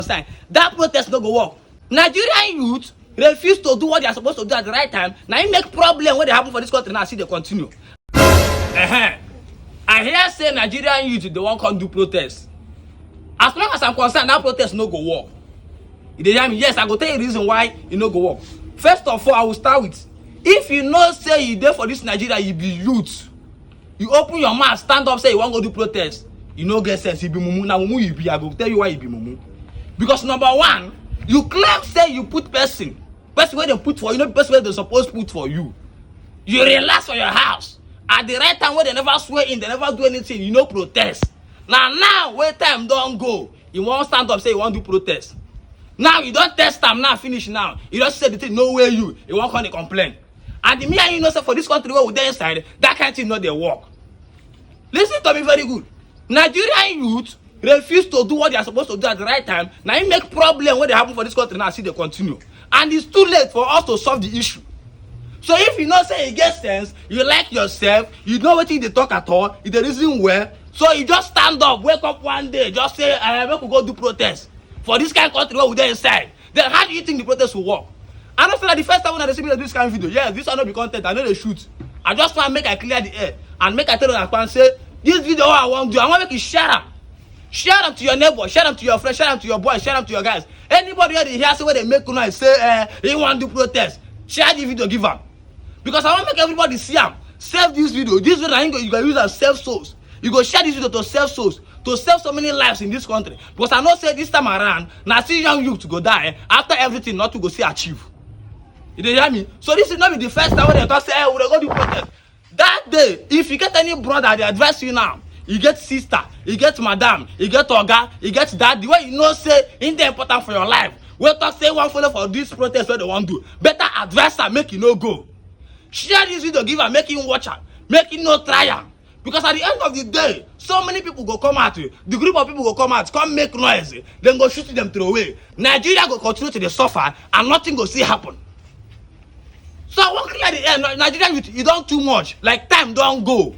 that protest no go work. Nigerian youth refuse to do what they are supposed to do at the right time. Now it make problem when they happen for this country. Now see they continue. I hear say Nigerian youth they won't come do protest. As long as I'm concerned, that protest no go work. You dey hear me? Yes, I go tell you the reason why it no go work. First of all, I will start with, if you know say you there for this Nigeria, you be youth. You open your mouth, stand up, say you want go do protest. You no get sense. You be mumu. Now mumu you be. I go tell you why you be mumu. Because number one, you claim say you put person where they put for you, not person where they supposed to put for you. You relax for your house at the right time where they never swear in, they never do anything. You no protest. Now where time don't go, you won't stand up say you want to do protest. Now you don't test them. Now finish now. You just say the thing no way you won't come and complain. And the me and you know say for this country where we there inside, that kind of thing not they work. Listen to me very good. Nigerian youth refuse to do what they are supposed to do at the right time. Now it make problem when they happen for this country. Now see they continue. And it's too late for us to solve the issue. So if you know say you get sense, you like yourself, you know what they talk at all, it's the reason where, so you just stand up, wake up one day, just say, make we go do protest. For this kind of country where we there inside. Then how do you think the protest will work? I don't say that the first time when I see me this kind of video, yes, this will not be content, I know they shoot. I just want to make I clear the air and make I tell you that I say, this video I want to do, I want to make you share them. Share them to your neighbor, share them to your friends, share them to your boys, share them to your guys. Anybody where they hear say where they make noise, say, they want to do protest, share the video, give them. Because I want to make everybody see them. Save this video. This video you can use as save souls. You go share this video to save souls, to save so many lives in this country. Because I know say this time around, now see young youth to go die after everything not to go see achieve. You hear me? So this is not be the first time when they talk say, hey, we're going to do protest. That day, if you get any brother, they advise you now. You get sister, you get madam, you get oga, you get daddy. Where you know say in the important for your life. We talk say one follow for this protest where they want to do. Better advise her, make you no go. Share this video, give her, make him watch her, make him no try her. Because at the end of the day, so many people go come out, the group of people go come out, come make noise, then go shoot them through away. Nigeria go continue to the suffer and nothing go see happen. So I want to clear the air. Nigerian youth, you don't too much. Like time don't go.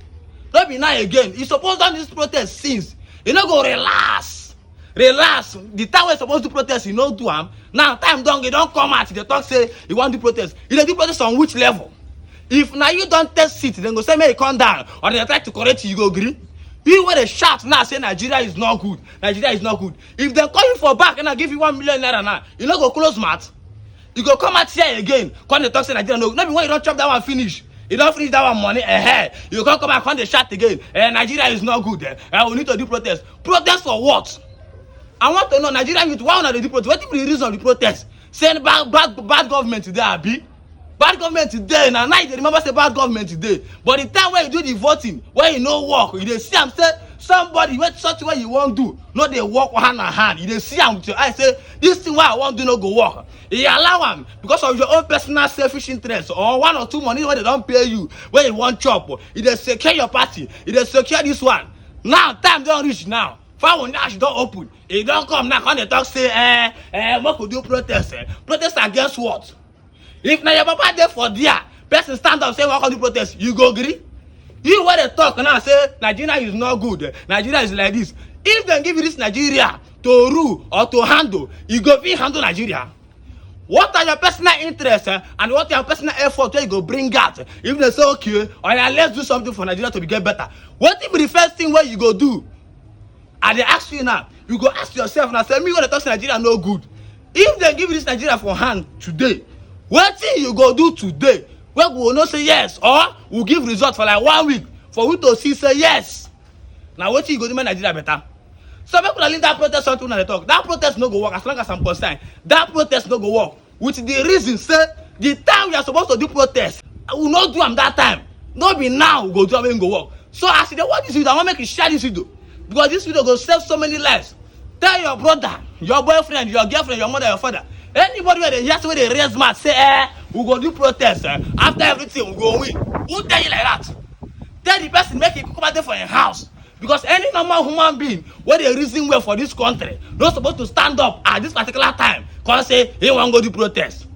Don't be now again. You supposed to do this protest since. You know go relax. Relax. The time we're supposed to protest, you know do them. Now time don't go, you don't come out. They talk say you want to protest. You do protest on which level? If now you don't test it, then go say, may you come down. Or they try to correct you, you go agree. You where they shout now say Nigeria is not good. Nigeria is not good. If they call you for back and I give you 1 million naira now, you know go close mouth. You go come out here again. Come they talk say Nigeria no. Maybe when you don't chop that one finish. You don't finish that one money ahead. You can't come back and they shout again. Nigeria is not good. We need to do protest. Protest for what? I want to know Nigeria youth, why not do protest? What is the reason of the protest? Saying bad government today, Abi. Bad government today, and now you remember say bad government today. But the time when you do the voting, when you no work, you see am say somebody wey such way you wan do, no dey work hand in hand. You dey see am with your eye say this thing wey I wan do no go work. You allow am because of your own personal selfish interest or 1 or 2 money wey they don pay you when you wan chop. You dey secure your party. You dey secure this one. Now time don reach now. Fire Nash don open. E don come now. Come dey talk say make we do protest. Protest against what? If na your papa there for there, person stand up say we wan do protest, you go agree? You where they talk now say Nigeria is not good, Nigeria is like this. If they give you this Nigeria to rule or to handle, you go fit handle Nigeria. What are your personal interests and what are your personal effort where you go bring out? If they say okay, or yeah, let's do something for Nigeria to get better. What if the first thing where you go do? And they ask you now, you go ask yourself now, say me when they talk say Nigeria no good. If they give you this Nigeria for hand today, what thing you go do today? Where we will not say yes, or we'll give result for like 1 week for we to see say yes. Now what thing you go do make Nigeria better? So people leave that protest something when they talk. That protest no go work as long as I'm concerned. That protest no go work. With the reason say the time we are supposed to do protest, I will not do them that time. Not be now we go do them go work. So as they watch this video, I want to make you share this video. Because this video go save so many lives. Tell your brother, your boyfriend, your girlfriend, your mother, your father. Anybody where they hear where they raise mouth say, we go do protest. After everything, we go win. Who tell you like that? Tell the person make it come out there for your house. Because any normal human being, where they reason well for this country, not supposed to stand up at this particular time, cause say he want go do protest.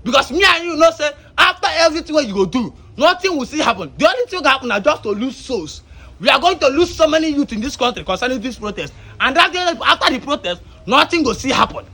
Because me and you know say after everything what you go do, nothing will see happen. The only thing will happen is just to lose souls. We are going to lose so many youth in this country concerning this protest. And after the protest, nothing will see happen.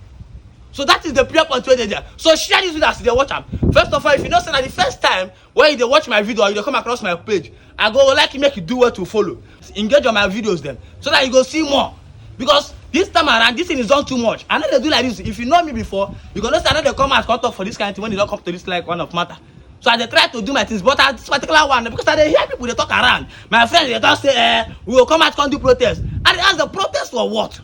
So that is the prayer point wey dey there. So share this video as you dey watch am. First of all, if you know say na the first time when you dey watch my video or you dey come across my page, I go like make you do well to follow. Engage on my videos dem so that you go see more. Because this time around, this thing is done too much. I no dey do like this. If you know me before, you go know say I no dey come out come talk for this kind of thing when you don come to this like kind of matter. So I dey try to do my things, but at this particular one, because I dey hear people dey talk around. My friends dey talk say, we go come out come do protest. And they ask the protest for what?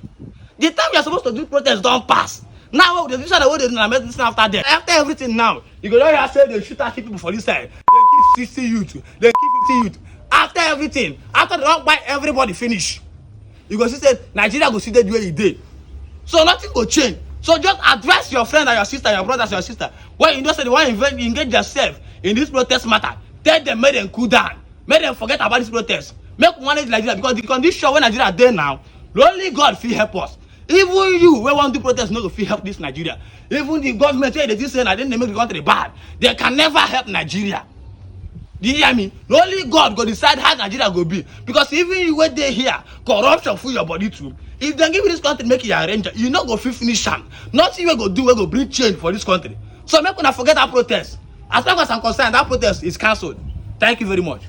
The time you are supposed to do protest don pass. Now the decision wey dey do na medicine after death. After everything now, you go know hear say they shoot at people for this side. They kill 60 youth, they kill 50 youth. After everything, after they don buy everybody finish, you go see say Nigeria go see the way e dey. So nothing go change. So just advise your friend and your sister, your brothers and your sister, when you know say they wan engage yourself in this protest matter, tell them make them cool down, make them forget about this protest, make we manage Nigeria, because the condition wey Nigeria dey now, only God fit help us. Even you wey wan do protest no go fit help this Nigeria. Even the government wey dey think say na dem dey make the country bad, they can never help Nigeria. Do you hear me? Only God go decide how Nigeria go be. Because even you wey dey here, corruption full your body too. If dem give you this country make you arrange, you no go fit finish am. Nothing wey go do wey go bring change for this country. So make una forget that protest. As far as I'm concerned, that protest is cancelled. Thank you very much.